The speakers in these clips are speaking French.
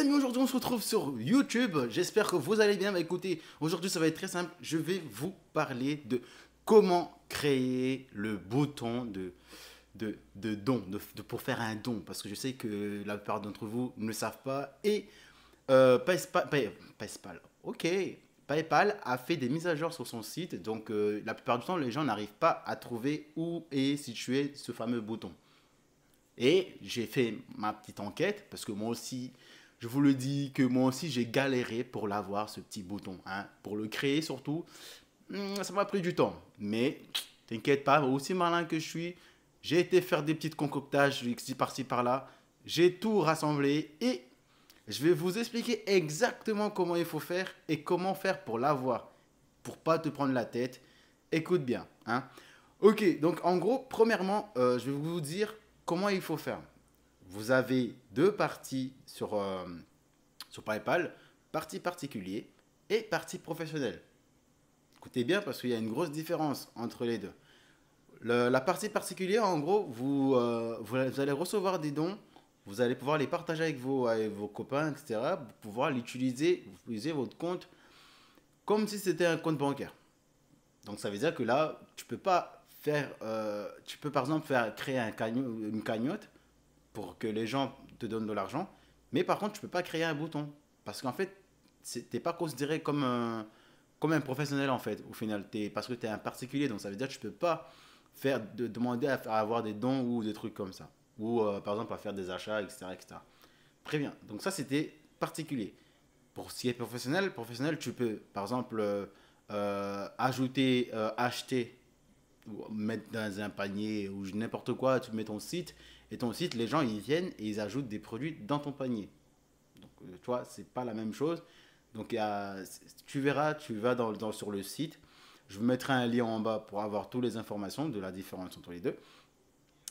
amis, aujourd'hui on se retrouve sur YouTube. J'espère que vous allez bien. Bah, écoutez, aujourd'hui ça va être très simple. Je vais vous parler de comment créer le bouton de don, pour faire un don. Parce que je sais que la plupart d'entre vous ne le savent pas. Et PayPal, ok. PayPal a fait des mises à jour sur son site. Donc la plupart du temps, les gens n'arrivent pas à trouver où est situé ce fameux bouton. Et j'ai fait ma petite enquête parce que moi aussi, je vous le dis que moi aussi j'ai galéré pour l'avoir, ce petit bouton, hein, pour le créer surtout. Ça m'a pris du temps. Mais t'inquiète pas, aussi malin que je suis, j'ai été faire des petites concoctages ici par-ci par-là. J'ai tout rassemblé et je vais vous expliquer exactement comment il faut faire et comment faire pour l'avoir. Pour pas te prendre la tête. Écoute bien, hein. Ok, donc en gros, premièrement, je vais vous dire comment il faut faire. Vous avez deux parties sur PayPal, partie particulier et partie professionnelle. Écoutez bien parce qu'il y a une grosse différence entre les deux. La partie particulière, en gros, vous allez recevoir des dons, vous allez pouvoir les partager avec vos copains, etc. Vous pouvoir l'utiliser, vous utilisez votre compte comme si c'était un compte bancaire. Donc ça veut dire que là, tu peux pas faire, tu peux par exemple créer une cagnotte pour que les gens te donnent de l'argent, mais par contre tu peux pas créer un bouton parce qu'en fait t'es pas considéré comme un professionnel en fait au final, parce que tu es un particulier, donc ça veut dire que tu peux pas demander à avoir des dons ou des trucs comme ça, ou par exemple à faire des achats, etc., etc. Très bien, donc ça c'était particulier. Pour ce qui est professionnel, tu peux par exemple ajouter, acheter, ou mettre dans un panier ou n'importe quoi, tu mets ton site, et ton site, les gens ils viennent et ils ajoutent des produits dans ton panier. Donc tu vois, c'est pas la même chose. Donc tu verras, tu vas sur le site, je vous mettrai un lien en bas pour avoir toutes les informations de la différence entre les deux.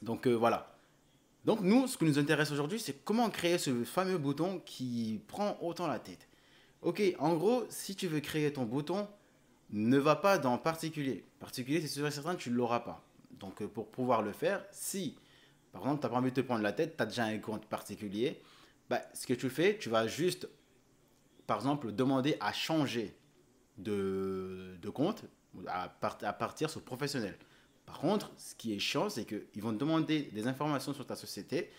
Donc voilà. Donc nous, ce qui nous intéresse aujourd'hui, c'est comment créer ce fameux bouton qui prend autant la tête. Ok, en gros, si tu veux créer ton bouton, ne va pas dans particulier. Particulier, c'est sûr et certain, tu ne l'auras pas. Donc pour pouvoir le faire, si par exemple tu n'as pas envie de te prendre la tête, tu as déjà un compte particulier, bah, ce que tu fais, tu vas juste, par exemple, demander à changer de compte à partir sur professionnel. Par contre, ce qui est chiant, c'est qu'ils vont te demander des informations sur ta société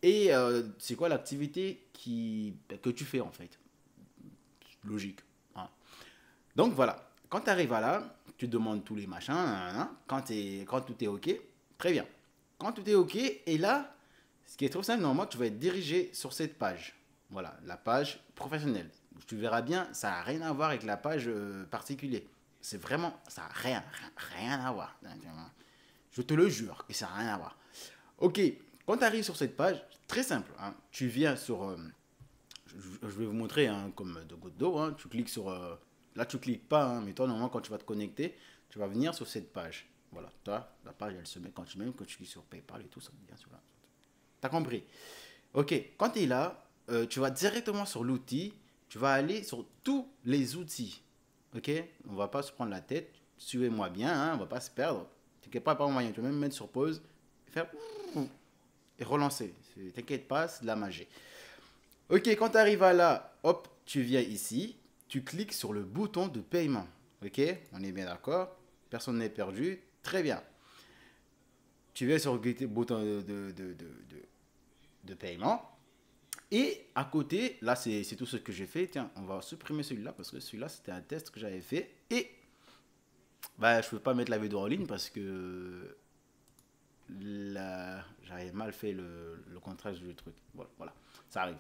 et c'est quoi l'activité que tu fais en fait. Logique, hein. Donc voilà, quand tu arrives à là, tu demandes tous les machins, hein, quand tout est OK, très bien. Quand tout est OK, et là, ce qui est trop simple, normalement, tu vas être dirigé sur cette page. Voilà, la page professionnelle. Tu verras bien, ça n'a rien à voir avec la page particulier. C'est vraiment, ça n'a rien à voir. Je te le jure, et ça n'a rien à voir. OK, quand tu arrives sur cette page, très simple, hein, tu viens sur, je vais vous montrer hein, comme de gouttes d'eau, hein, tu cliques sur, là tu cliques pas, hein, mais toi normalement quand tu vas te connecter, tu vas venir sur cette page. Voilà, toi, la page elle se met même quand tu cliques sur PayPal et tout, ça vient sur là. T'as compris? Ok, quand tu es là, tu vas directement sur l'outil, tu vas aller sur tous les outils. Ok, on va pas se prendre la tête, suivez-moi bien, hein, on va pas se perdre. T'inquiète pas moyen, tu vas même mettre sur pause, faire et relancer. T'inquiète pas, c'est de la magie. Ok, quand tu arrives à là, hop, tu viens ici, tu cliques sur le bouton de paiement. Ok, on est bien d'accord, personne n'est perdu, très bien. Tu viens sur le bouton de paiement. Et à côté, là c'est tout ce que j'ai fait. Tiens, on va supprimer celui-là parce que celui-là c'était un test que j'avais fait. Et bah, je ne peux pas mettre la vidéo en ligne parce que j'avais mal fait le contrat du truc. Voilà, ça arrive.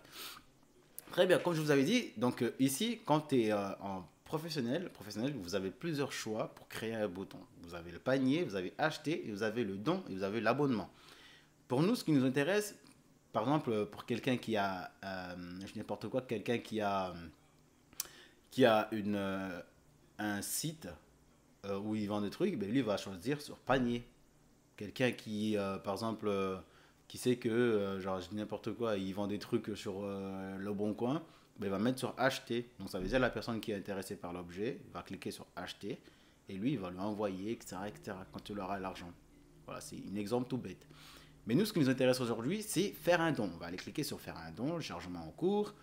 Très bien, comme je vous avais dit, donc ici, quand tu es en professionnel, vous avez plusieurs choix pour créer un bouton. Vous avez le panier, vous avez acheter, et vous avez le don, et vous avez l'abonnement. Pour nous, ce qui nous intéresse, par exemple, pour quelqu'un qui a, n'importe quoi, quelqu'un qui a un site où il vend des trucs, ben lui va choisir sur panier. Quelqu'un qui, par exemple, qui sait que, genre, je dis n'importe quoi, il vend des trucs sur le bon coin, ben, il va mettre sur acheter. Donc ça veut dire la personne qui est intéressée par l'objet va cliquer sur acheter et lui, il va lui envoyer, etc., etc., quand il aura l'argent. Voilà, c'est un exemple tout bête. Mais nous, ce qui nous intéresse aujourd'hui, c'est faire un don. On va aller cliquer sur faire un don, le chargement en cours.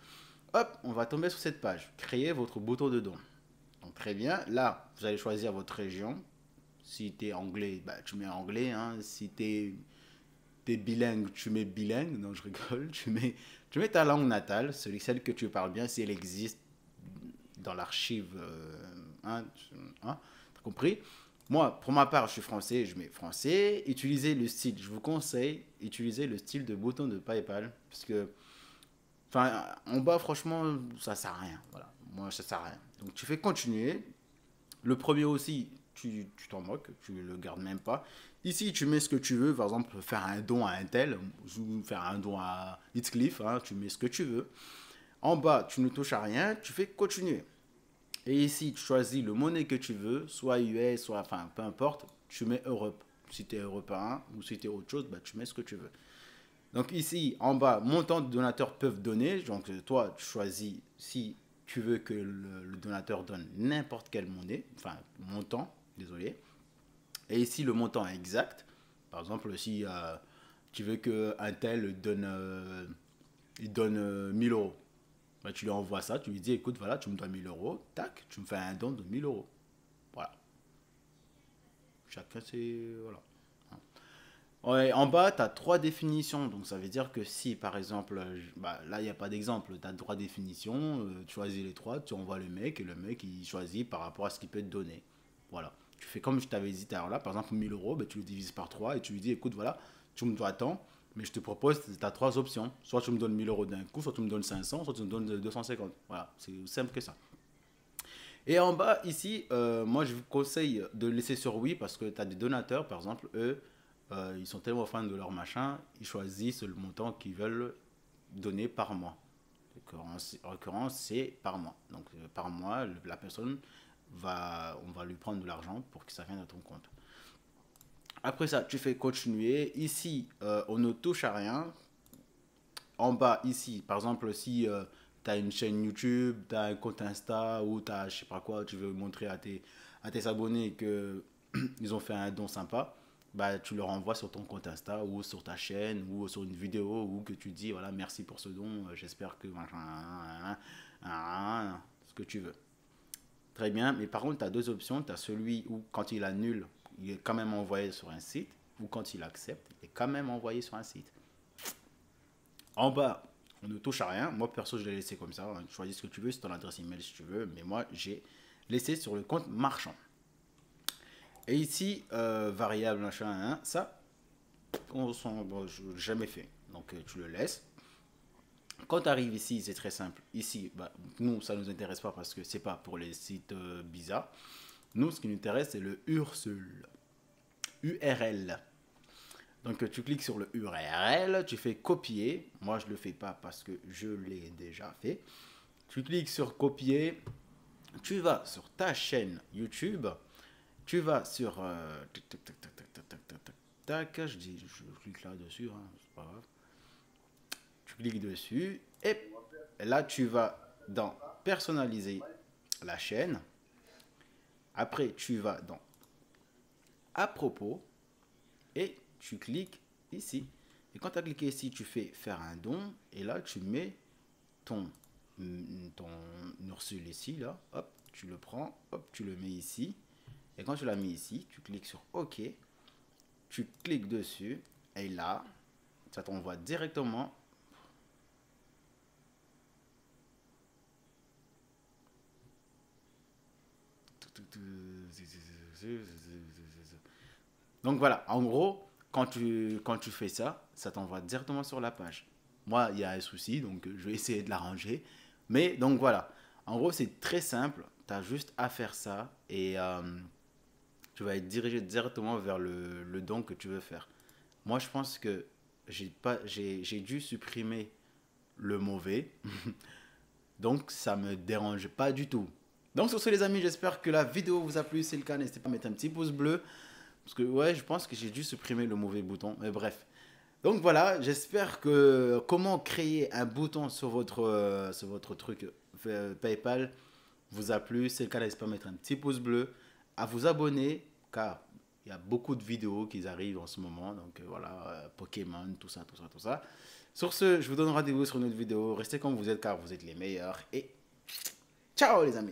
Hop, on va tomber sur cette page. Créer votre bouton de don. Donc très bien. Là, vous allez choisir votre région. Si tu es anglais, bah, tu mets anglais. Hein. Si tu es bilingue, tu mets bilingue. Non, je rigole. Tu mets ta langue natale, celle que tu parles bien, si elle existe dans l'archive. Hein, hein, t'as compris? Moi, pour ma part, je suis français, je mets français. Utilisez le style, je vous conseille, utilisez le style de bouton de PayPal. Parce que, enfin, en bas, franchement, ça sert à rien. Voilà, moi, ça sert à rien. Donc, tu fais continuer. Le premier aussi, tu t'en moques, tu le gardes même pas. Ici, tu mets ce que tu veux, par exemple, faire un don à un tel, ou faire un don à Heathcliff, hein, tu mets ce que tu veux. En bas, tu ne touches à rien, tu fais continuer. Et ici, tu choisis le monnaie que tu veux, soit US, soit, enfin, peu importe, tu mets Europe. Si tu es européen ou si tu es autre chose, bah, tu mets ce que tu veux. Donc ici, en bas, montant de donateurs peuvent donner. Donc toi, tu choisis si tu veux que le donateur donne n'importe quelle monnaie, enfin montant, désolé. Et ici, le montant est exact. Par exemple, si tu veux qu'un tel donne, il donne 1000 euros, bah, tu lui envoies ça, tu lui dis, écoute, voilà, tu me dois 1000 euros, tac, tu me fais un don de 1000 euros. Voilà. Chacun, c'est... Voilà. Ouais, en bas, tu as trois définitions. Donc, ça veut dire que si, par exemple, bah, là, il n'y a pas d'exemple. Tu as trois définitions. Tu choisis les trois, tu envoies le mec et le mec, il choisit par rapport à ce qu'il peut te donner. Voilà. Tu fais comme je t'avais dit tout à l'heure là. Par exemple, 1000 euros, bah, tu le divises par 3 et tu lui dis, écoute, voilà, tu me dois tant, mais je te propose, tu as trois options. Soit tu me donnes 1000 euros d'un coup, soit tu me donnes 500, soit tu me donnes 250. Voilà, c'est aussi simple que ça. Et en bas, ici, moi, je vous conseille de laisser sur oui parce que tu as des donateurs, par exemple, eux, ils sont tellement fans de leur machin, ils choisissent le montant qu'ils veulent donner par mois. En l'occurrence, c'est par mois. Donc, par mois, la personne on va lui prendre de l'argent pour que ça vienne à ton compte. Après ça, tu fais continuer. Ici, on ne touche à rien. En bas, ici, par exemple, si tu as une chaîne YouTube, tu as un compte Insta ou tu as, je sais pas quoi, tu veux montrer à tes abonnés que ils ont fait un don sympa, bah, tu leur envoies sur ton compte Insta ou sur ta chaîne ou sur une vidéo ou que tu dis, voilà, merci pour ce don, j'espère que ce que tu veux. Très bien, mais par contre, tu as deux options. Tu as celui où, quand il annule, il est quand même envoyé sur un site, ou quand il accepte, il est quand même envoyé sur un site. En bas, on ne touche à rien. Moi, perso, je l'ai laissé comme ça. Tu choisis ce que tu veux, c'est ton adresse email si tu veux. Mais moi, j'ai laissé sur le compte marchand. Et ici, variable, machin, hein, ça, bon, je n'ai jamais fait. Donc, tu le laisses. Quand tu arrives ici, c'est très simple. Ici, bah, nous, ça ne nous intéresse pas parce que c'est pas pour les sites bizarres. Nous, ce qui nous intéresse, c'est le URL. Donc, tu cliques sur le URL, tu fais copier. Moi, je ne le fais pas parce que je l'ai déjà fait. Tu cliques sur copier. Tu vas sur ta chaîne YouTube. Tu vas sur... je clique là-dessus, hein, c'est pas grave. Tu cliques dessus et là, tu vas dans personnaliser la chaîne. Après, tu vas dans à propos et tu cliques ici. Et quand tu as cliqué ici, tu fais faire un don et là, tu mets ton ursule ici, là, hop, tu le prends, hop, tu le mets ici. Et quand tu l'as mis ici, tu cliques sur OK, tu cliques dessus et là, ça t'envoie directement. Donc voilà, en gros, quand tu fais ça, ça t'envoie directement sur la page. Moi, il y a un souci, donc je vais essayer de l'arranger. Mais donc voilà, en gros, c'est très simple. Tu as juste à faire ça et tu vas être dirigé directement vers le don que tu veux faire. Moi, je pense que j'ai dû supprimer le mauvais. Donc, ça me dérange pas du tout. Donc, sur ce, les amis, j'espère que la vidéo vous a plu. Si c'est le cas, n'hésitez pas à mettre un petit pouce bleu. Parce que, ouais, je pense que j'ai dû supprimer le mauvais bouton. Mais bref. Donc, voilà, j'espère que comment créer un bouton sur votre truc PayPal vous a plu. Si c'est le cas, n'hésitez pas à mettre un petit pouce bleu. À vous abonner, car il y a beaucoup de vidéos qui arrivent en ce moment. Donc, voilà, Pokémon, tout ça, tout ça, tout ça. Sur ce, je vous donne rendez-vous sur une autre vidéo. Restez comme vous êtes car vous êtes les meilleurs. Et ciao les amis.